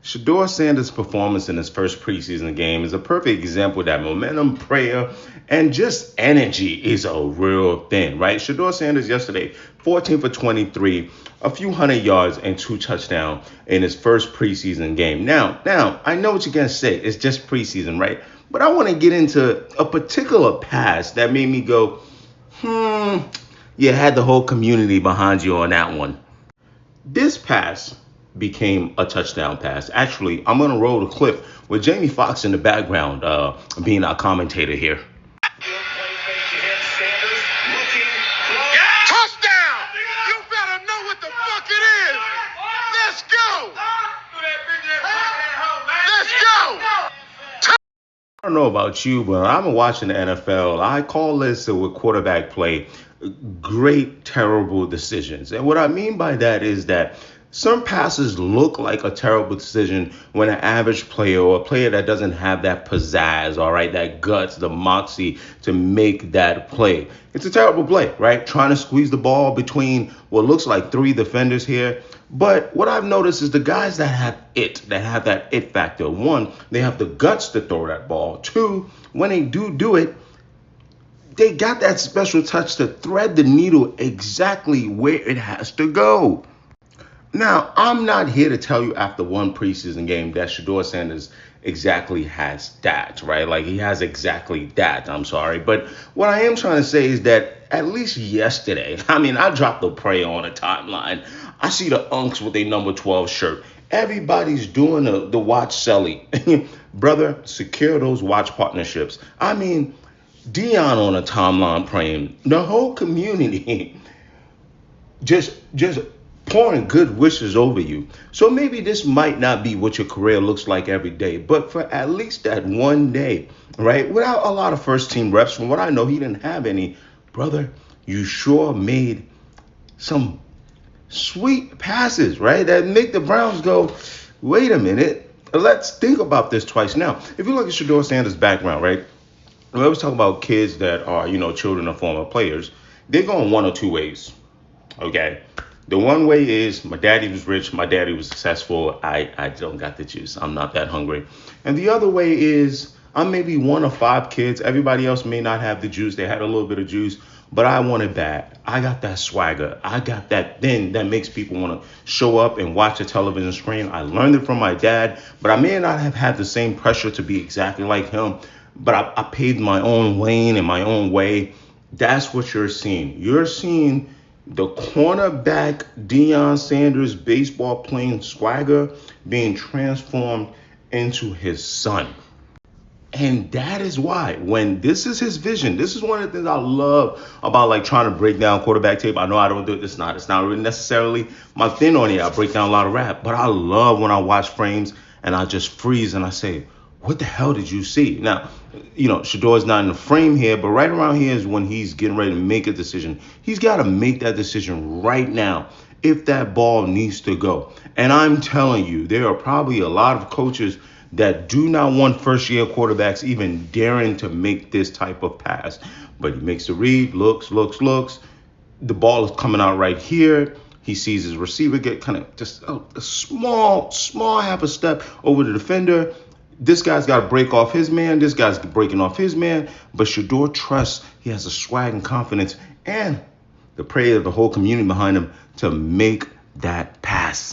Sheduer Sanders' performance in his first preseason game is a perfect example that momentum, prayer, and just energy is a real thing, right? Sheduer Sanders yesterday, 14 for 23, a few hundred yards and 2 touchdowns in his first preseason game. Now, I know what you're going to say. It's just preseason, right? But I want to get into a particular pass that made me go, you had the whole community behind you on that one. This pass became a touchdown pass. Actually, I'm going to roll the clip with Jamie Foxx in the background being our commentator here. Touchdown! You better know what the fuck it is. Let's go! Let's go! I don't know about you, but I'm watching the NFL. I call this with quarterback play great, terrible decisions. And what I mean by that is that some passes look like a terrible decision when an average player or a player that doesn't have that pizzazz, all right, that guts, the moxie to make that play. It's a terrible play, right? Trying to squeeze the ball between what looks like 3 defenders here. But what I've noticed is the guys that have that it factor. 1, they have the guts to throw that ball. 2, when they do it, they got that special touch to thread the needle exactly where it has to go. Now, I'm not here to tell you after one preseason game that Sheduer Sanders exactly has that, right? Like, he has exactly that, I'm sorry. But what I am trying to say is that at least yesterday, I dropped the prayer on a timeline. I see the unks with a number 12 shirt. Everybody's doing the watch selling. Brother, secure those watch partnerships. Dion on a timeline praying. The whole community just pouring good wishes over you. So maybe this might not be what your career looks like every day, but for at least that one day, right? Without a lot of first team reps, from what I know, he didn't have any. Brother, you sure made some sweet passes, right? That make the Browns go, wait a minute, let's think about this twice. Now, if you look at Sheduer Sanders' background, right? We always talk about kids that are, children of former players. They're going one or two ways, okay? The one way is my daddy was rich, my daddy was successful, I don't got the juice, I'm not that hungry. And the other way is I'm maybe one of 5 kids. Everybody else may not have the juice. They had a little bit of juice, but I want it bad. I got that swagger. I got that thing that makes people want to show up and watch a television screen. I learned it from my dad, but I may not have had the same pressure to be exactly like him. But I paved my own lane in my own way. That's what you're seeing. You're seeing the cornerback Deion Sanders baseball playing swagger being transformed into his son. And that is why, when this is his vision, this is one of the things I love about like trying to break down quarterback tape. I know I don't do it. It's not really necessarily my thing on it. I break down a lot of rap, but I love when I watch frames and I just freeze and I say, what the hell did you see? Now, Sheduer's not in the frame here, but right around here is when he's getting ready to make a decision. He's got to make that decision right now if that ball needs to go. And I'm telling you, there are probably a lot of coaches that do not want first-year quarterbacks even daring to make this type of pass. But he makes the read, looks. The ball is coming out right here. He sees his receiver get kind of just a small half a step over the defender. This guy's got to break off his man. This guy's breaking off his man. But Sheduer trusts he has a swag and confidence and the prayer of the whole community behind him to make that pass.